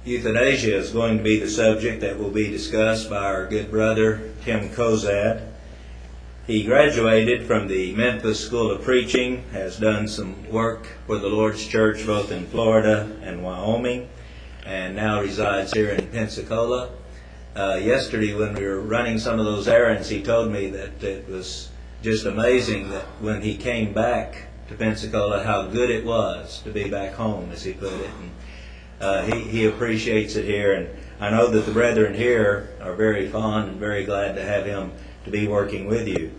Euthanasia is going to be the subject that will be discussed by our good brother, Tim Cozad. He graduated from the Memphis School of Preaching, has done some work for the Lord's Church both in Florida and Wyoming, and now resides here in Pensacola. Yesterday when we were running some of those errands, he told me that it was just amazing that when he came back to Pensacola, how good it was to be back home, as he put it. And he appreciates it here, and I know that the brethren here are very fond and very glad to have him to be working with you.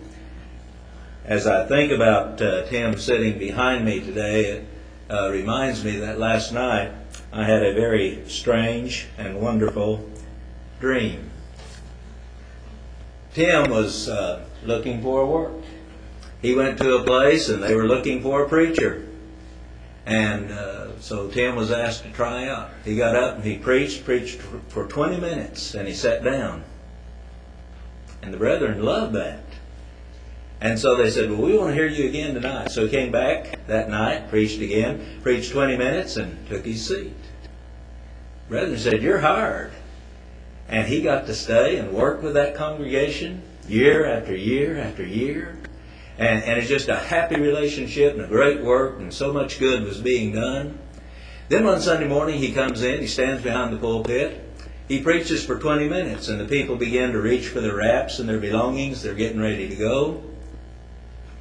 As I think about Tim sitting behind me today, it reminds me that last night I had a very strange and wonderful dream. Tim was looking for work. He went to a place and they were looking for a preacher. And so Tim was asked to try out. He got up and he preached for 20 minutes, and he sat down. And the brethren loved that. And so they said, well, we want to hear you again tonight. So he came back that night, preached again, preached 20 minutes, and took his seat. Brethren said, you're hired. And he got to stay and work with that congregation year after year after year. And it's just a happy relationship and a great work, and so much good was being done. Then one Sunday morning he comes in, he stands behind the pulpit, he preaches for 20 minutes, and the people begin to reach for their wraps and their belongings, they're getting ready to go.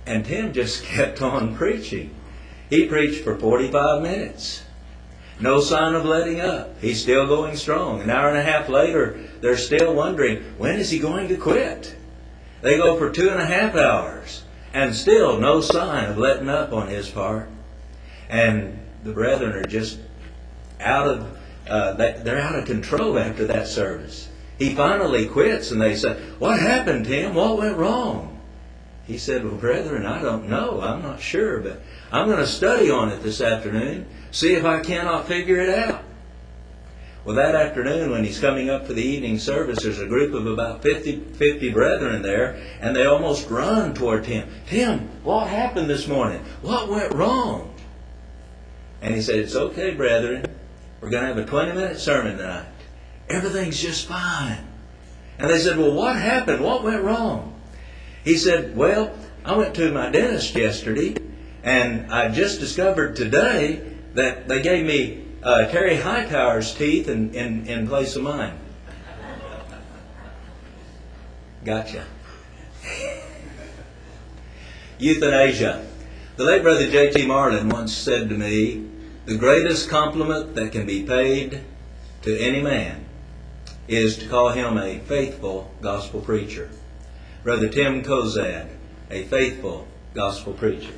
And Tim just kept on preaching. He preached for 45 minutes. No sign of letting up. He's still going strong. An hour and a half later, they're still wondering, when is he going to quit? They go for 2.5 hours. And still no sign of letting up on his part. And the brethren are just they're out of control after that service. He finally quits and they say, what happened, Tim? What went wrong? He said, well, brethren, I don't know. I'm not sure, but I'm going to study on it this afternoon, see if I cannot figure it out. Well, that afternoon when he's coming up for the evening service, there's a group of about 50 brethren there, and they almost run toward Tim. Tim, what happened this morning? What went wrong? And he said, it's okay, brethren. We're going to have a 20-minute sermon tonight. Everything's just fine. And they said, well, what happened? What went wrong? He said, well, I went to my dentist yesterday, and I just discovered today that they gave me Terry Hightower's teeth in place of mine. Gotcha. Euthanasia. The late brother J.T. Marlin once said to me, the greatest compliment that can be paid to any man is to call him a faithful gospel preacher. Brother Tim Cozad, a faithful gospel preacher.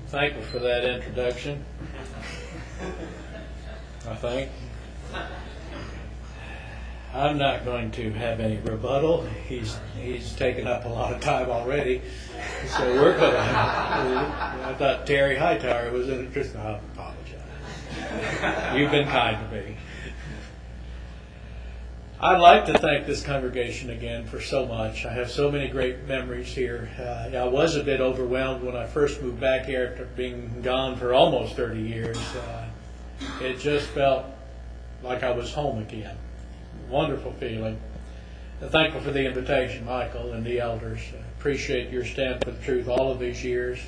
Thankful for that introduction, I think. I'm not going to have any rebuttal. He's taken up a lot of time already, so we're going to. I thought Terry Hightower was interested. I apologize. You've been kind to me. I'd like to thank this congregation again for so much. I have so many great memories here. I was a bit overwhelmed when I first moved back here after being gone for almost 30 years. It just felt like I was home again. Wonderful feeling. I'm thankful for the invitation, Michael, and the elders. I appreciate your stand for the truth all of these years.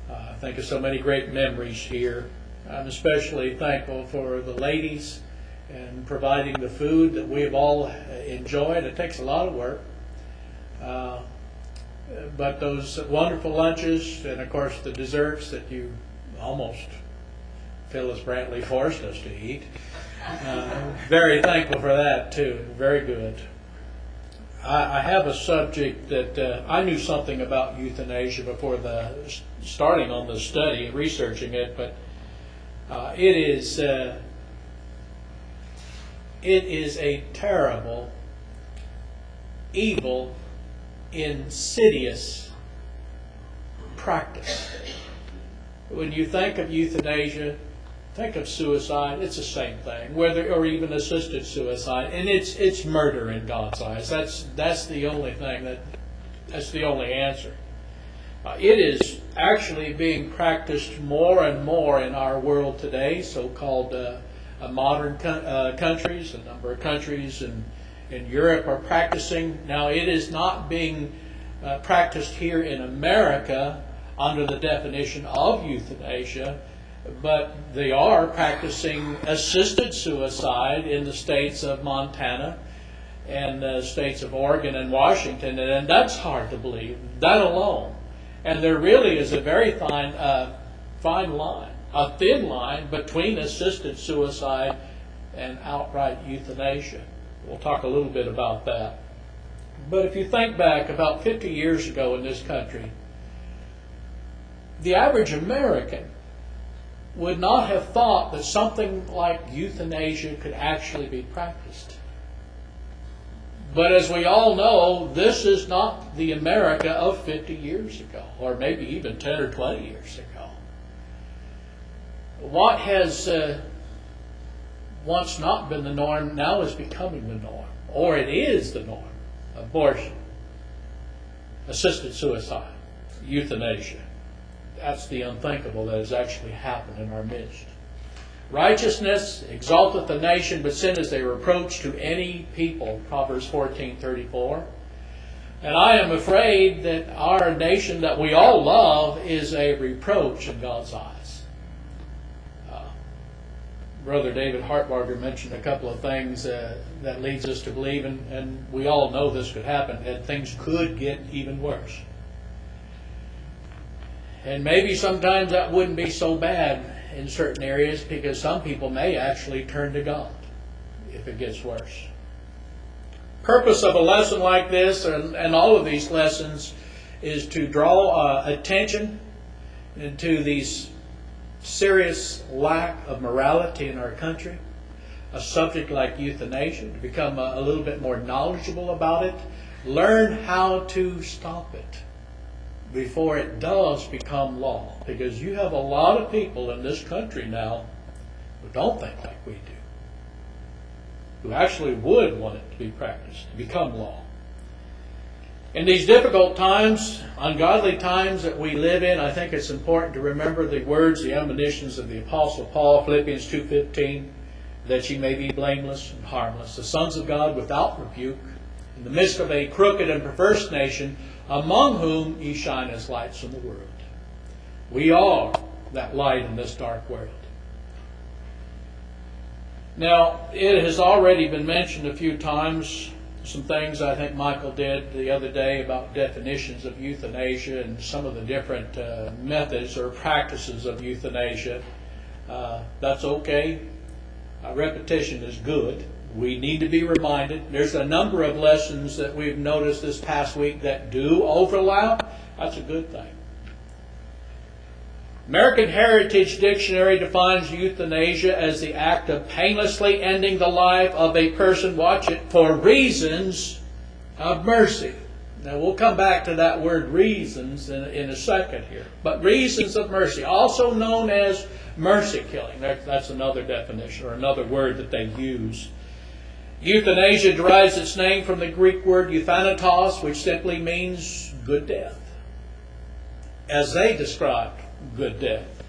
I think of so many great memories here. I'm especially thankful for the ladies and providing the food that we have all enjoyed. It takes a lot of work. But those wonderful lunches and, of course, the desserts that you almost, Phyllis Brantley forced us to eat. Very thankful for that, too. Very good. I have a subject that I knew something about euthanasia before starting on the study and researching it, but it is a terrible, evil, insidious practice. When you think of euthanasia, think of suicide. It's the same thing, or even assisted suicide, and it's murder in God's eyes. That's the only thing that's the only answer. It is actually being practiced more and more in our world today, so-called modern countries. A number of countries in Europe are practicing. Now, it is not being practiced here in America under the definition of euthanasia, but they are practicing assisted suicide in the states of Montana and the states of Oregon and Washington, and that's hard to believe, that alone. And there really is a very fine line, a thin line between assisted suicide and outright euthanasia. We'll talk a little bit about that. But if you think back about 50 years ago in this country, the average American would not have thought that something like euthanasia could actually be practiced. But as we all know, this is not the America of 50 years ago, or maybe even 10 or 20 years ago. What has once not been the norm now is becoming the norm, or it is the norm. Abortion, assisted suicide, euthanasia. That's the unthinkable that has actually happened in our midst. Righteousness exalteth the nation, but sin is a reproach to any people, Proverbs 14:34. And I am afraid that our nation that we all love is a reproach in God's eyes. Brother David Hartbarger mentioned a couple of things that leads us to believe, and we all know this could happen, that things could get even worse. And maybe sometimes that wouldn't be so bad in certain areas, because some people may actually turn to God if it gets worse. Purpose of a lesson like this, and all of these lessons, is to draw attention to these serious lack of morality in our country. A subject like euthanasia, to become a little bit more knowledgeable about it, learn how to stop it before it does become law. Because you have a lot of people in this country now who don't think like we do, who actually would want it to be practiced, to become law. In these difficult times, ungodly times that we live in, I think it's important to remember the words, the admonitions of the Apostle Paul, Philippians 2:15, that ye may be blameless and harmless, the sons of God without rebuke, in the midst of a crooked and perverse nation, among whom ye shine as lights in the world. We are that light in this dark world. Now, it has already been mentioned a few times, some things I think Michael did the other day about definitions of euthanasia and some of the different methods or practices of euthanasia. That's okay. Repetition is good. We need to be reminded. There's a number of lessons that we've noticed this past week that do overlap. That's a good thing. American Heritage Dictionary defines euthanasia as the act of painlessly ending the life of a person, watch it, for reasons of mercy. Now we'll come back to that word reasons in a second here. But reasons of mercy, also known as mercy killing. That's another definition or another word that they use. Euthanasia derives its name from the Greek word euthanatos, which simply means good death, as they described good death.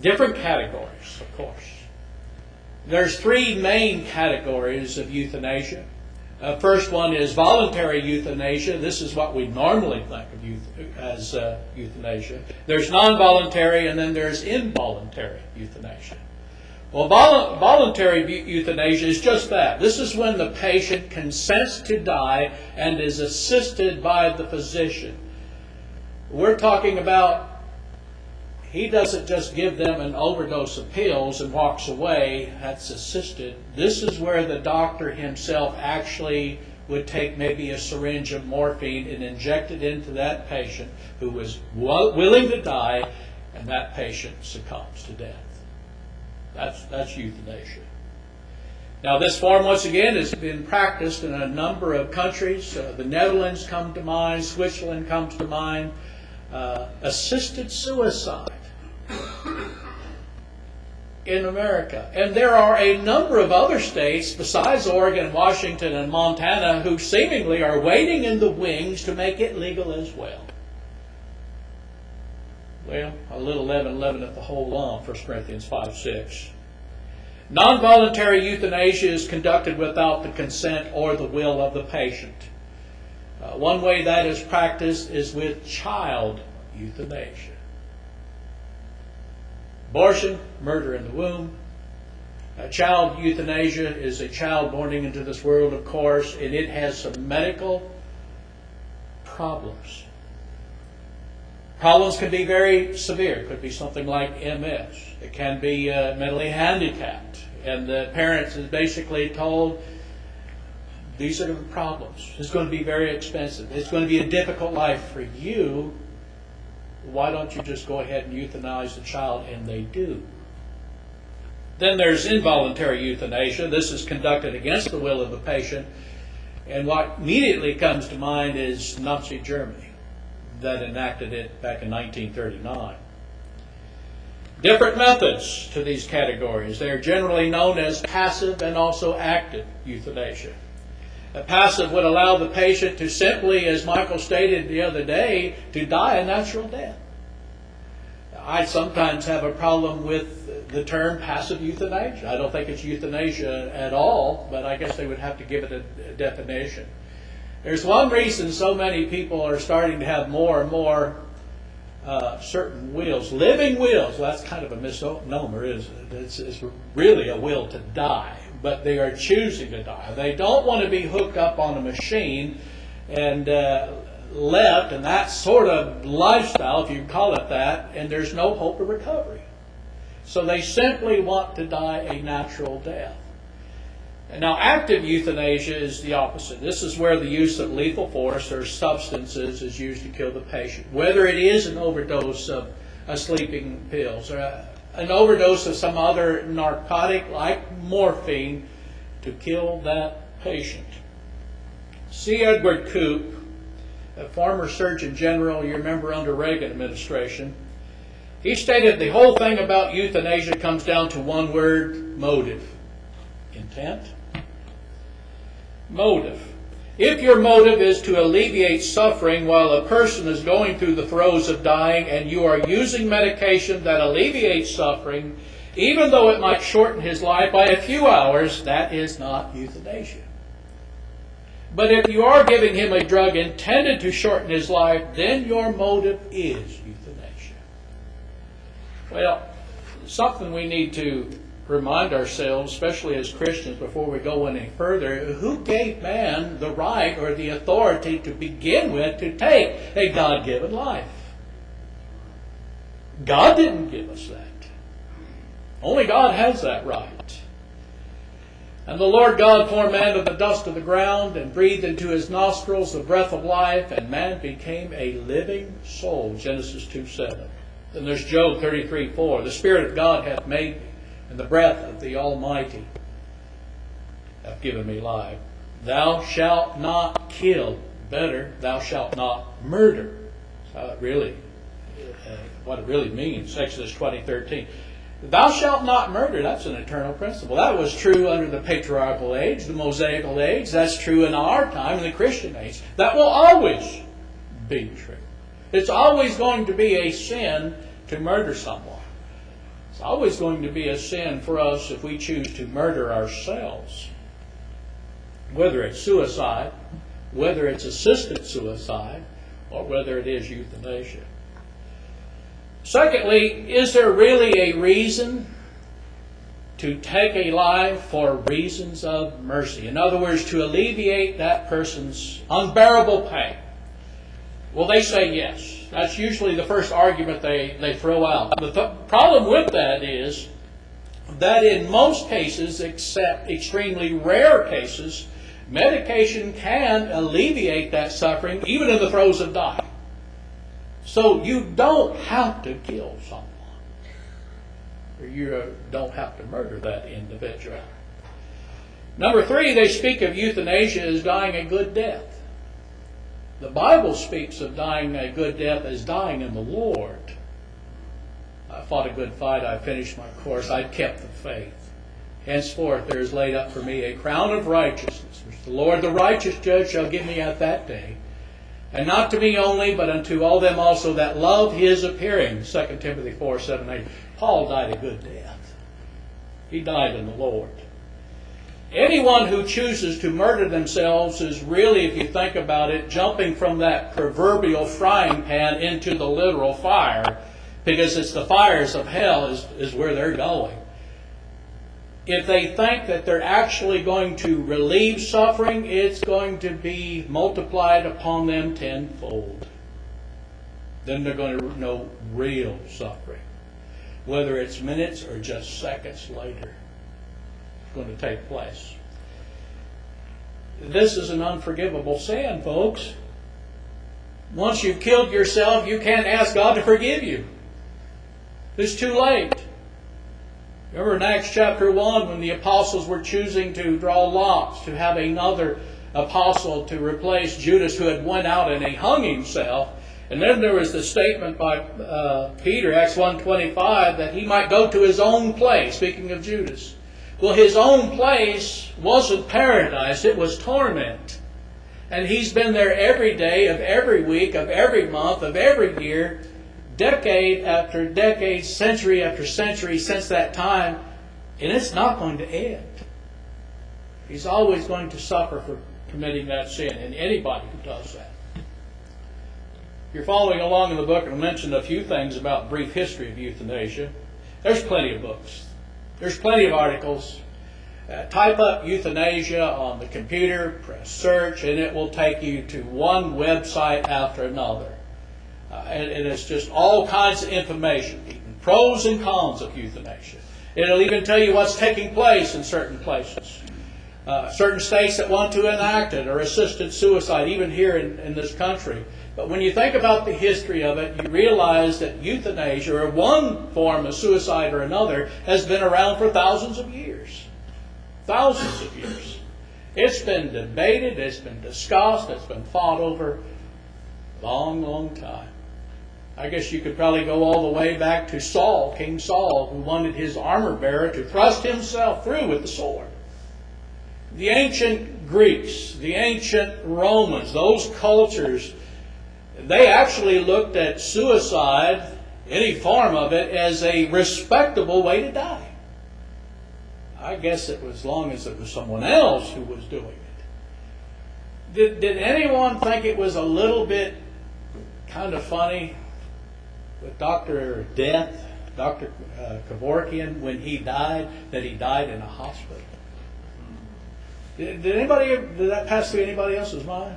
Different categories, of course. There's three main categories of euthanasia. First one is voluntary euthanasia. This is what we normally think of as euthanasia. There's non-voluntary, and then there's involuntary euthanasia. Well, voluntary euthanasia is just that. This is when the patient consents to die and is assisted by the physician. We're talking about he doesn't just give them an overdose of pills and walks away. That's assisted. This is where the doctor himself actually would take maybe a syringe of morphine and inject it into that patient who was willing to die, and that patient succumbs to death. That's euthanasia. Now this form, once again, has been practiced in a number of countries. The Netherlands come to mind, Switzerland comes to mind. Assisted suicide in America. And there are a number of other states besides Oregon, Washington, and Montana who seemingly are waiting in the wings to make it legal as well. Well, a little leaven leaveneth the whole lump, 1 Corinthians 5:6. Non-voluntary euthanasia is conducted without the consent or the will of the patient. One way that is practiced is with child euthanasia. Abortion, murder in the womb. Child euthanasia is a child born into this world, of course, and it has some medical problems. Problems can be very severe. It could be something like MS. It can be mentally handicapped. And the parents is basically told, these are the problems. It's going to be very expensive. It's going to be a difficult life for you. Why don't you just go ahead and euthanize the child? And they do. Then there's involuntary euthanasia. This is conducted against the will of the patient. And what immediately comes to mind is Nazi Germany, that enacted it back in 1939. Different methods to these categories. They are generally known as passive and also active euthanasia. A passive would allow the patient to simply, as Michael stated the other day, to die a natural death. I sometimes have a problem with the term passive euthanasia. I don't think it's euthanasia at all, but I guess they would have to give it a definition. There's one reason so many people are starting to have more and more certain wills, living wills. Well, that's kind of a misnomer, isn't it? It's really a will to die, but they are choosing to die. They don't want to be hooked up on a machine and left in that sort of lifestyle, if you call it that, and there's no hope of recovery. So they simply want to die a natural death. Now, active euthanasia is the opposite. This is where the use of lethal force or substances is used to kill the patient. Whether it is an overdose of sleeping pills or an overdose of some other narcotic like morphine to kill that patient. C. Edward Koop, a former Surgeon General, you remember under Reagan administration, he stated the whole thing about euthanasia comes down to one word: motive. Intent? Motive. If your motive is to alleviate suffering while a person is going through the throes of dying and you are using medication that alleviates suffering, even though it might shorten his life by a few hours, that is not euthanasia. But if you are giving him a drug intended to shorten his life, then your motive is euthanasia. Well, something we need to remind ourselves, especially as Christians, before we go any further, who gave man the right or the authority to begin with to take a God-given life? God didn't give us that. Only God has that right. And the Lord God formed man of the dust of the ground and breathed into his nostrils the breath of life, and man became a living soul. Genesis 2:7. Then there's Job 33:4. The Spirit of God hath made me, and the breath of the Almighty hath given me life. Thou shalt not kill. Better, thou shalt not murder. What it really means. Exodus 20:13. Thou shalt not murder. That's an eternal principle. That was true under the patriarchal age, the Mosaical age. That's true in our time, in the Christian age. That will always be true. It's always going to be a sin to murder someone. It's always going to be a sin for us if we choose to murder ourselves. Whether it's suicide, whether it's assisted suicide, or whether it is euthanasia. Secondly, is there really a reason to take a life for reasons of mercy? In other words, to alleviate that person's unbearable pain. Well, they say yes. That's usually the first argument they throw out. The problem with that is that in most cases, except extremely rare cases, medication can alleviate that suffering, even in the throes of dying. So you don't have to kill someone. Or you don't have to murder that individual. Number 3, they speak of euthanasia as dying a good death. The Bible speaks of dying a good death as dying in the Lord. I fought a good fight. I finished my course. I kept the faith. Henceforth there is laid up for me a crown of righteousness, which the Lord, the righteous judge, shall give me at that day. And not to me only, but unto all them also that love his appearing. 2 Timothy 4:7-8. Paul died a good death. He died in the Lord. Anyone who chooses to murder themselves is really, if you think about it, jumping from that proverbial frying pan into the literal fire, because it's the fires of hell is where they're going. If they think that they're actually going to relieve suffering, it's going to be multiplied upon them tenfold. Then they're going to know real suffering. Whether it's minutes or just seconds later, it's going to take place. This is an unforgivable sin, folks. Once you've killed yourself, you can't ask God to forgive you. It's too late. Remember in Acts chapter 1 when the apostles were choosing to draw lots to have another apostle to replace Judas who had went out and he hung himself. And then there was the statement by Peter, Acts 1:25, that he might go to his own place, speaking of Judas. Well, his own place wasn't paradise, it was torment. And he's been there every day of every week, of every month, of every year, decade after decade, century after century since that time, and it's not going to end. He's always going to suffer for committing that sin, and anybody who does that. If you're following along in the book, I'll mention a few things about brief history of euthanasia. There's plenty of books. There's plenty of articles. Type up euthanasia on the computer, press search, and it will take you to one website after another. And it's just all kinds of information, even pros and cons of euthanasia. It'll even tell you what's taking place in certain places. Certain states that want to enact it or assisted suicide, even here in this country. But when you think about the history of it, you realize that euthanasia, or one form of suicide or another, has been around for thousands of years. Thousands of years. It's been debated, it's been discussed, it's been fought over a long, long time. I guess you could probably go all the way back to Saul, King Saul, who wanted his armor bearer to thrust himself through with the sword. The ancient Greeks, the ancient Romans, those cultures, they actually looked at suicide, any form of it, as a respectable way to die. I guess it was as long as it was someone else who was doing it. Did anyone think it was a little bit kind of funny with Dr. Death, Dr. Kevorkian, when he died, that he died in a hospital? Did that pass through anybody else's mind?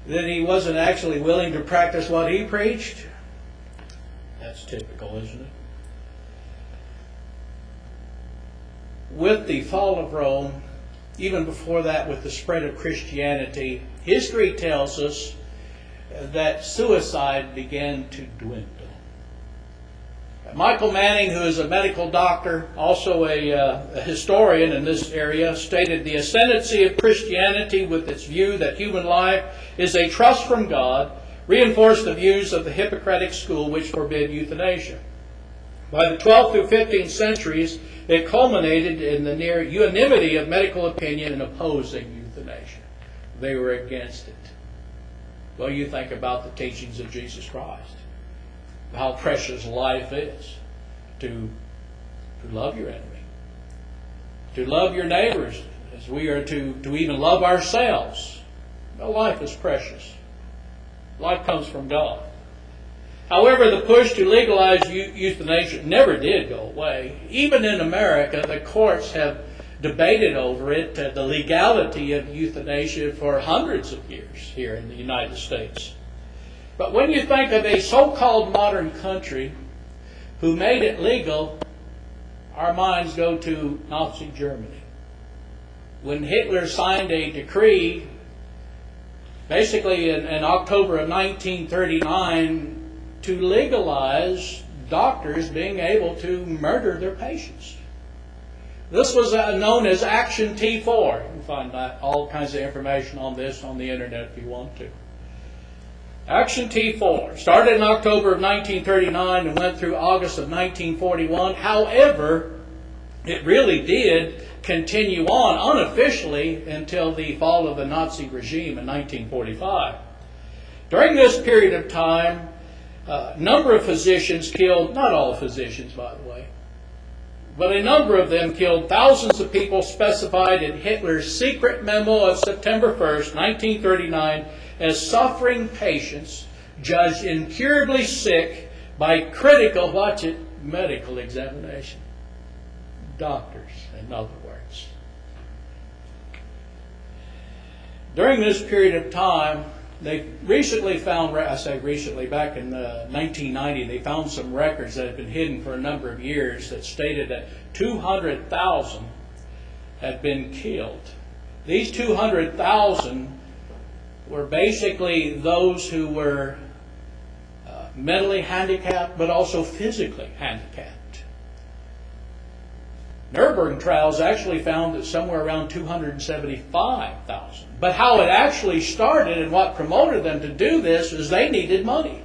That he wasn't actually willing to practice what he preached? That's typical, isn't it? With the fall of Rome, even before that with the spread of Christianity, history tells us that suicide began to dwindle. Michael Manning, who is a medical doctor, also a historian in this area, stated the ascendancy of Christianity with its view that human life is a trust from God reinforced the views of the Hippocratic school which forbid euthanasia. By the 12th through 15th centuries, it culminated in the near unanimity of medical opinion in opposing euthanasia. They were against it. Well, you think about the teachings of Jesus Christ. How precious life is to love your enemy, to love your neighbors as we are to even love ourselves. Well, life is precious. Life comes from God. However, the push to legalize euthanasia never did go away. Even in America, the courts have debated over it, the legality of euthanasia, for hundreds of years here in the United States. But when you think of a so-called modern country who made it legal, our minds go to Nazi Germany. When Hitler signed a decree, basically in October of 1939, to legalize doctors being able to murder their patients. This was known as Action T4. You can find all kinds of information on this on the internet if you want to. Action T4 started in October of 1939 and went through August of 1941. However, it really did continue on unofficially until the fall of the Nazi regime in 1945. During this period of time, a number of physicians killed, not all physicians by the way, but a number of them killed thousands of people specified in Hitler's secret memo of September 1st, 1939, as suffering patients judged incurably sick by critical, watch it, medical examination. Doctors, in other words. During this period of time, they recently found, I say recently, back in 1990, they found some records that had been hidden for a number of years that stated that 200,000 had been killed. These 200,000 were basically those who were mentally handicapped, but also physically handicapped. Nuremberg trials actually found that somewhere around 275,000. But how it actually started and what promoted them to do this is they needed money.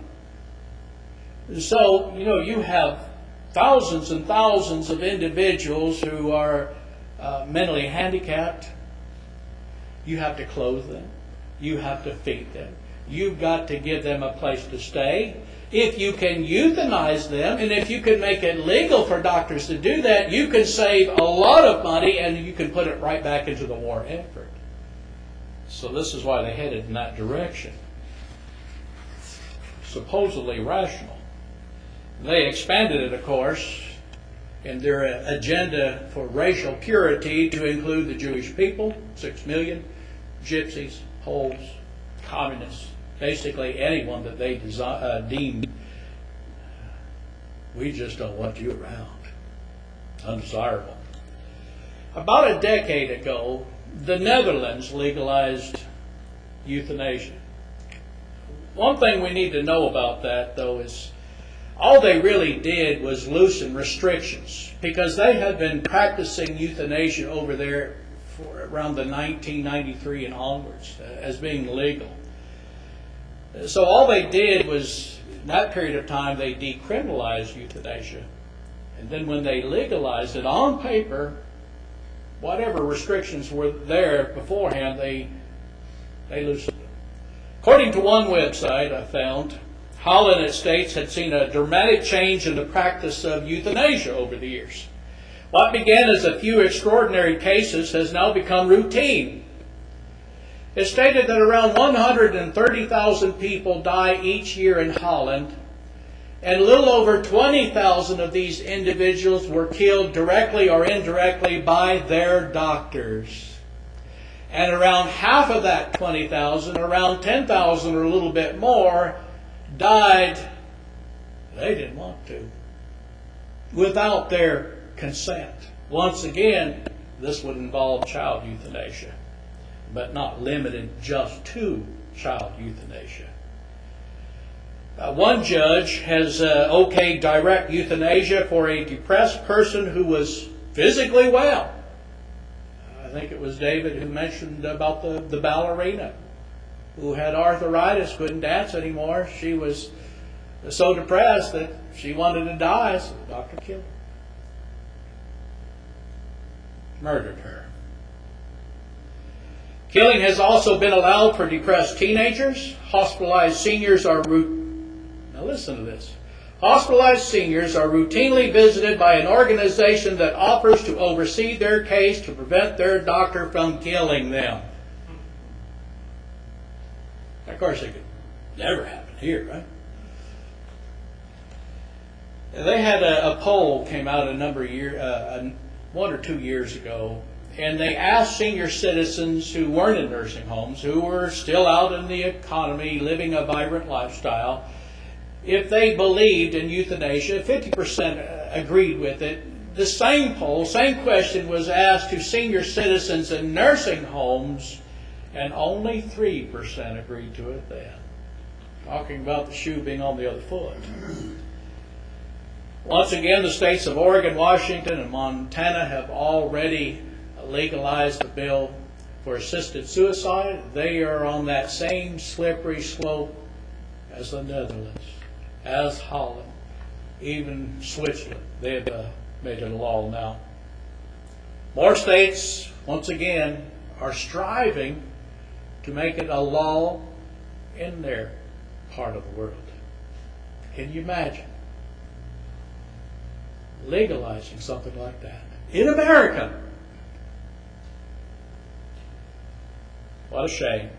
So, you have thousands and thousands of individuals who are mentally handicapped. You have to clothe them. You have to feed them. You've got to give them a place to stay. If you can euthanize them, and if you can make it legal for doctors to do that, you can save a lot of money and you can put it right back into the war effort. So this is why they headed in that direction. Supposedly rational. They expanded it, of course, in their agenda for racial purity to include the Jewish people, 6 million, gypsies, Poles, communists, basically anyone that they deemed, we just don't want you around, undesirable. About a decade ago, the Netherlands legalized euthanasia. One thing we need to know about that, though, is all they really did was loosen restrictions, because they had been practicing euthanasia over there for around the 1993 and onwards as being legal. So all they did was, in that period of time, they decriminalized euthanasia. And then when they legalized it on paper, whatever restrictions were there beforehand, they loosened them. According to one website I found, Holland, it states, had seen a dramatic change in the practice of euthanasia over the years. What began as a few extraordinary cases has now become routine. It stated that around 130,000 people die each year in Holland, and a little over 20,000 of these individuals were killed directly or indirectly by their doctors. And around half of that 20,000, around 10,000 or a little bit more, died, they didn't want to, without their consent. Once again, this would involve child euthanasia, but not limited just to child euthanasia. One judge has okayed direct euthanasia for a depressed person who was physically well. I think it was David who mentioned about the ballerina who had arthritis, couldn't dance anymore. She was so depressed that she wanted to die, so the doctor killed her. Murdered her. Killing has also been allowed for depressed teenagers. Hospitalized seniors are now listen to this. Hospitalized seniors are routinely visited by an organization that offers to oversee their case to prevent their doctor from killing them. Of course, it could never happen here, right? They had a poll came out a number of years, 1 or 2 years ago, and they asked senior citizens who weren't in nursing homes, who were still out in the economy, living a vibrant lifestyle, if they believed in euthanasia. 50% agreed with it. The same poll, same question was asked to senior citizens in nursing homes, and only 3% agreed to it then. Talking about the shoe being on the other foot. Once again, the states of Oregon, Washington, and Montana have already legalized the bill for assisted suicide. They are on that same slippery slope as the Netherlands, as Holland, even Switzerland. They have made it a law now. More states, once again, are striving to make it a law in their part of the world. Can you imagine legalizing something like that in America? What a shame.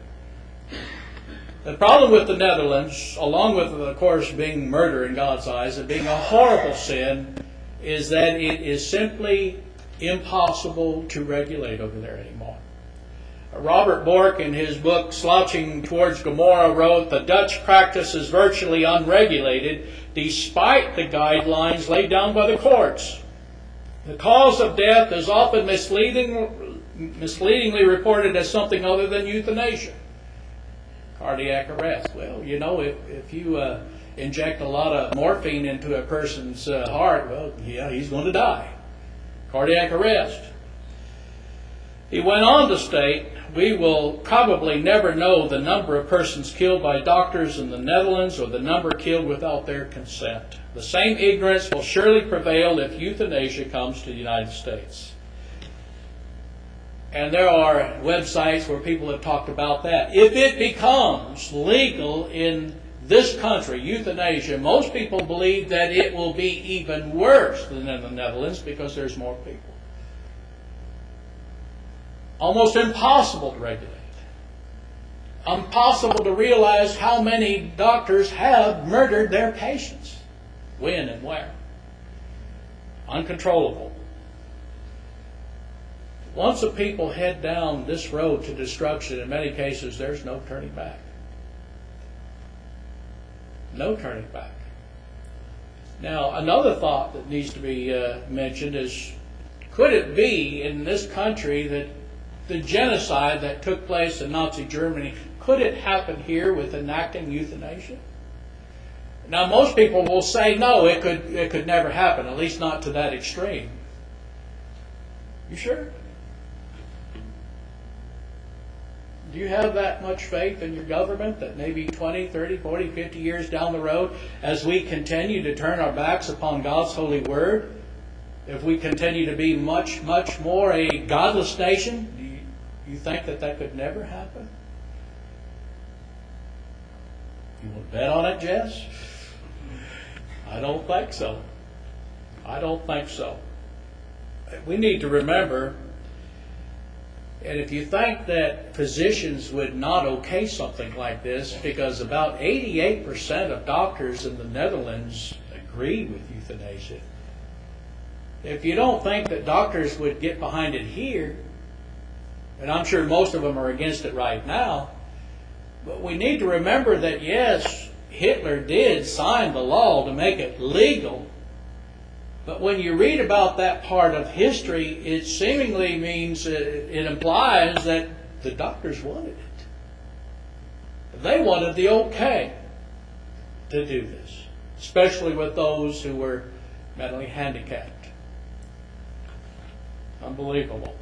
The problem with the Netherlands, along with, of course, being murder in God's eyes and being a horrible sin, is that it is simply impossible to regulate over there anymore. Robert Bork, in his book Slouching Towards Gomorrah, wrote, "The Dutch practice is virtually unregulated despite the guidelines laid down by the courts. The cause of death is often misleadingly reported as something other than euthanasia. Cardiac arrest. Well, you know, if you inject a lot of morphine into a person's heart, well, yeah, he's going to die. Cardiac arrest." He went on to state, "We will probably never know the number of persons killed by doctors in the Netherlands or the number killed without their consent. The same ignorance will surely prevail if euthanasia comes to the United States." And there are websites where people have talked about that. If it becomes legal in this country, euthanasia, most people believe that it will be even worse than in the Netherlands because there's more people. Almost impossible to regulate. Impossible to realize how many doctors have murdered their patients. When and where. Uncontrollable. Once the people head down this road to destruction, in many cases, there's no turning back. No turning back. Now, another thought that needs to be mentioned is, could it be in this country that the genocide that took place in Nazi Germany, could it happen here with enacting euthanasia? Now, most people will say, no, it could never happen, at least not to that extreme. You sure? Do you have that much faith in your government that maybe 20, 30, 40, 50 years down the road, as we continue to turn our backs upon God's holy word, if we continue to be much, much more a godless nation, do you think that could never happen? You want to bet on it, Jess? I don't think so. I don't think so. We need to remember, and if you think that physicians would not okay something like this, because about 88% of doctors in the Netherlands agree with euthanasia. If you don't think that doctors would get behind it here, and I'm sure most of them are against it right now, but we need to remember that yes, Hitler did sign the law to make it legal, but when you read about that part of history, it seemingly means, it implies that the doctors wanted it. They wanted the okay to do this, especially with those who were mentally handicapped. Unbelievable.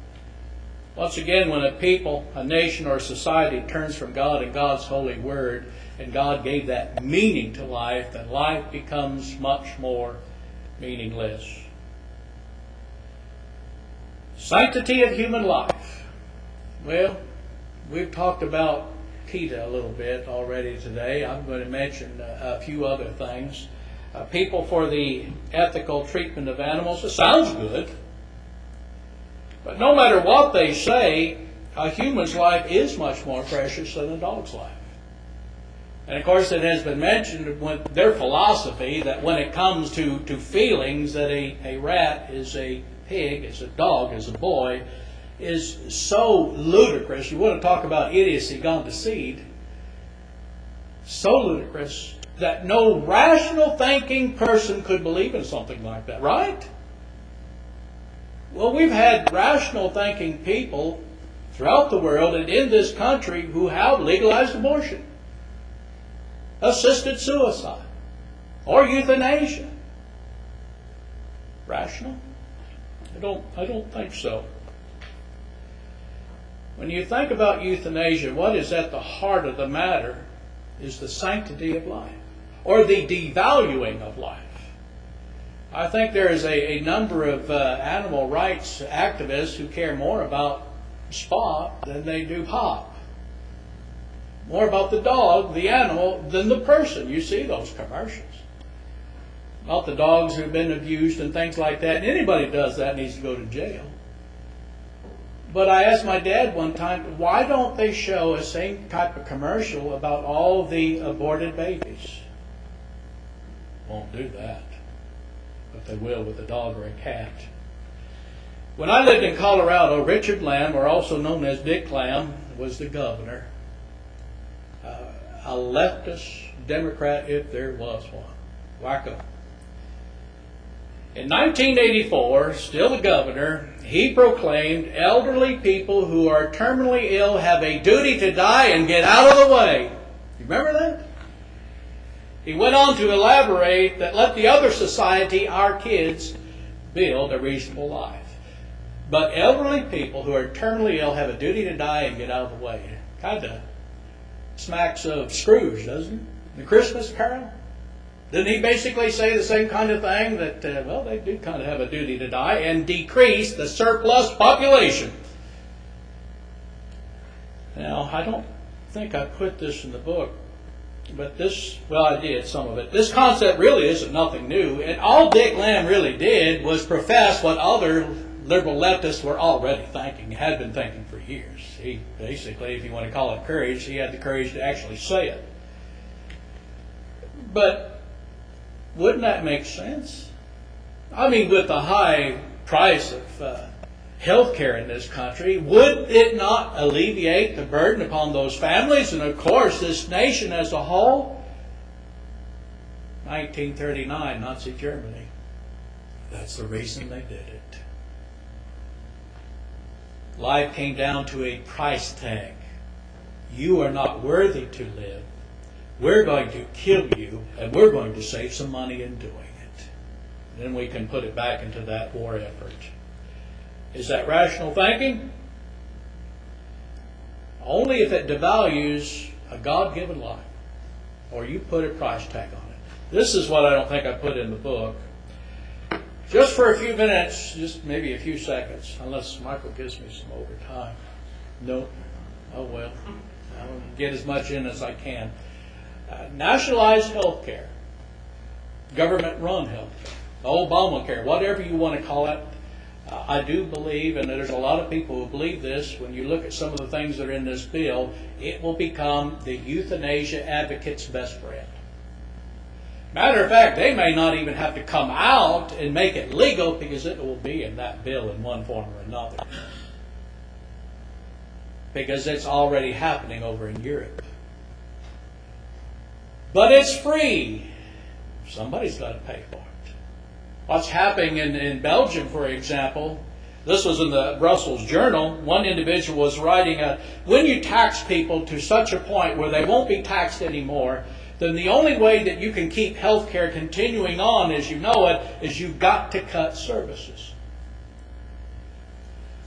Once again, when a people, a nation, or a society turns from God and God's holy word, and God gave that meaning to life, then life becomes much more meaningless. Sanctity of human life. Well, we've talked about PETA a little bit already today. I'm going to mention a few other things. People for the ethical treatment of animals. It sounds good. But no matter what they say, a human's life is much more precious than a dog's life. And of course it has been mentioned with their philosophy that when it comes to feelings, that a rat is a pig, is a dog, is a boy, is so ludicrous. You want to talk about idiocy gone to seed. So ludicrous that no rational thinking person could believe in something like that, right? Well, we've had rational thinking people throughout the world and in this country who have legalized abortion, assisted suicide, or euthanasia. Rational? I don't think so. When you think about euthanasia, what is at the heart of the matter is the sanctity of life, or the devaluing of life. I think there is a number of animal rights activists who care more about Spot than they do Pop. more about the dog, the animal, than the person. You see those commercials about the dogs who've been abused and things like that. And anybody who does that needs to go to jail. But I asked my dad one time, why don't they show a same type of commercial about all the aborted babies? Won't do that. But they will with a dog or a cat. When I lived in Colorado, Richard Lamb, or also known as Dick Lamb, was the governor. A leftist Democrat, if there was one. Wacko. In 1984, still the governor, he proclaimed elderly people who are terminally ill have a duty to die and get out of the way. You remember that? He went on to elaborate that let the other society, our kids, build a reasonable life. But elderly people who are terminally ill have a duty to die and get out of the way. Kind of smacks of Scrooge, doesn't it? The Christmas Carol. Didn't he basically say the same kind of thing? That, well, they do kind of have a duty to die and decrease the surplus population. Now, I don't think I put this in the book, but this, well, I did, some of it. This concept really isn't nothing new, and all Dick Lamb really did was profess what other liberal leftists were already thinking, had been thinking for years. He basically, if you want to call it courage, he had the courage to actually say it. But wouldn't that make sense? I mean, with the high price of health care in this country, would it not alleviate the burden upon those families and, of course, this nation as a whole? 1939, Nazi Germany. That's the reason they did it. Life came down to a price tag. You are not worthy to live. We're going to kill you, and we're going to save some money in doing it. Then we can put it back into that war effort. Is that rational thinking? Only if it devalues a God-given life, or you put a price tag on it. This is what I don't think I put in the book. Just for a few minutes, just maybe a few seconds, unless Michael gives me some overtime. Nope. Oh well. I'll get as much in as I can. Nationalized health care, government-run health care, Obamacare, whatever you want to call it. I do believe, and there's a lot of people who believe this, when you look at some of the things that are in this bill, it will become the euthanasia advocate's best friend. Matter of fact, they may not even have to come out and make it legal because it will be in that bill in one form or another. Because it's already happening over in Europe. But it's free. Somebody's got to pay for it. What's happening in Belgium, for example, this was in the Brussels Journal. One individual was writing, when you tax people to such a point where they won't be taxed anymore, then the only way that you can keep health care continuing on as you know it is you've got to cut services.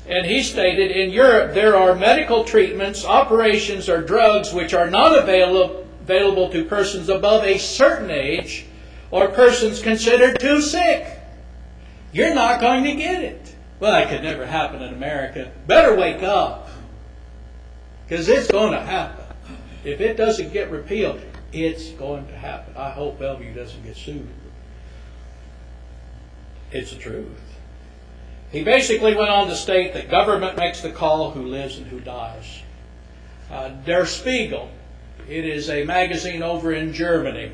And he stated, in Europe there are medical treatments, operations, or drugs which are not available to persons above a certain age or persons considered too sick. You're not going to get it. Well, that could never happen in America. Better wake up. Because it's going to happen. If it doesn't get repealed, it's going to happen. I hope Bellview doesn't get sued. It's the truth. He basically went on to state that government makes the call who lives and who dies. Der Spiegel, it is a magazine over in Germany,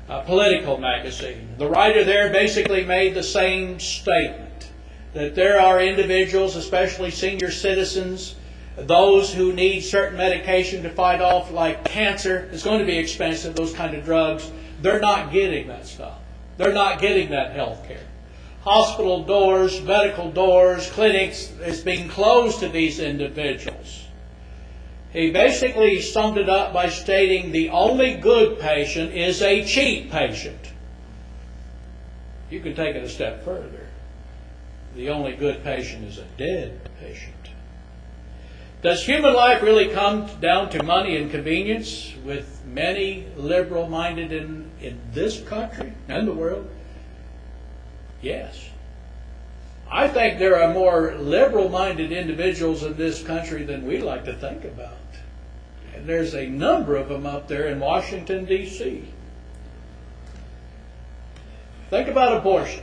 a political magazine. The writer there basically made the same statement, that there are individuals, especially senior citizens, those who need certain medication to fight off, like cancer. It's going to be expensive, those kind of drugs. They're not getting that stuff. They're not getting that health care. Hospital doors, medical doors, clinics is being closed to these individuals. He basically summed it up by stating the only good patient is a cheap patient. You can take it a step further. The only good patient is a dead patient. Does human life really come down to money and convenience with many liberal-minded in this country and the world? Yes. I think there are more liberal-minded individuals in this country than we like to think about. And there's a number of them up there in Washington, D.C. Think about abortion.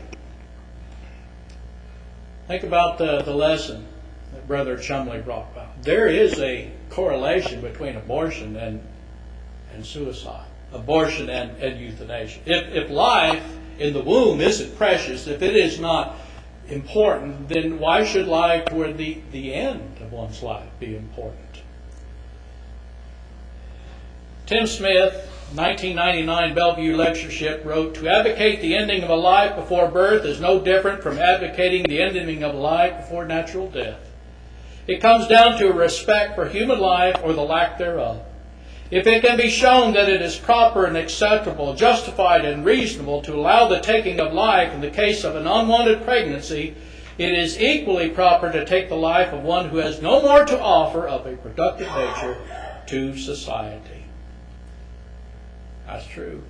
Think about the lesson that Brother Chumley brought about. There is a correlation between abortion and suicide, abortion and euthanasia. If life in the womb isn't precious, if it is not important, then why should life toward the end of one's life be important? Tim Smith, 1999 Bellview lectureship, wrote, "To advocate the ending of a life before birth is no different from advocating the ending of a life before natural death. It comes down to a respect for human life or the lack thereof. If it can be shown that it is proper and acceptable, justified and reasonable to allow the taking of life in the case of an unwanted pregnancy, it is equally proper to take the life of one who has no more to offer of a productive nature to society." That's true.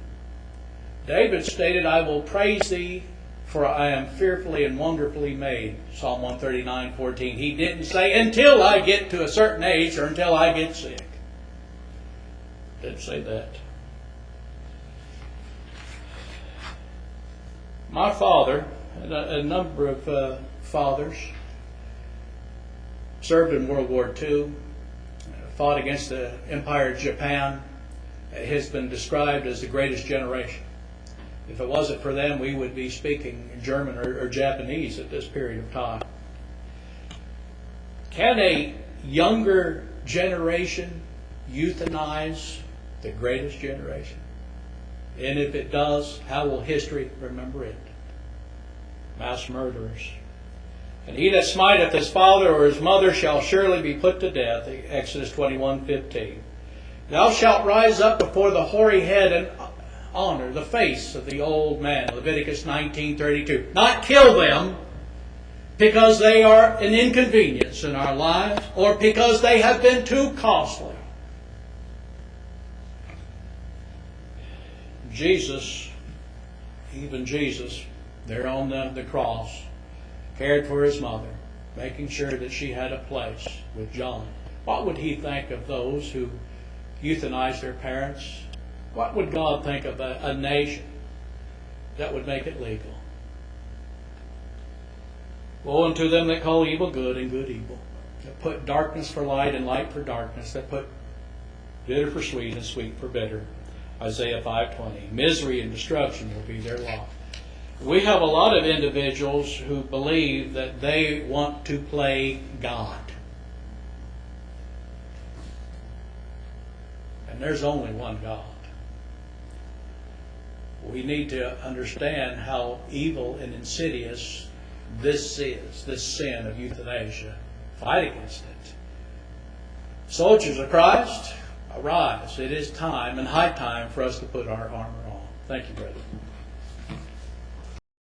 David stated, "I will praise thee, for I am fearfully and wonderfully made." Psalm 139:14. He didn't say, "until I get to a certain age or until I get sick." Didn't say that. My father, and a number of fathers, served in World War II, fought against the Empire of Japan, has been described as the greatest generation. If it wasn't for them, we would be speaking German or Japanese at this period of time. Can a younger generation euthanize the greatest generation? And if it does, how will history remember it? Mass murderers. "And he that smiteth his father or his mother shall surely be put to death." Exodus 21:15. "Thou shalt rise up before the hoary head and honor the face of the old man." Leviticus 19:32. Not kill them because they are an inconvenience in our lives or because they have been too costly. Jesus, even Jesus, there on the cross, cared for his mother, making sure that she had a place with John. What would he think of those who euthanize their parents? What would God think of a nation that would make it legal? Woe unto them that call evil good and good evil, that put darkness for light and light for darkness, that put bitter for sweet and sweet for bitter. Isaiah 5:20. Misery and destruction will be their lot. We have a lot of individuals who believe that they want to play God. And there's only one God. We need to understand how evil and insidious this is, this sin of euthanasia. Fight against it. Soldiers of Christ, arise. It is time and high time for us to put our armor on. Thank you, brother.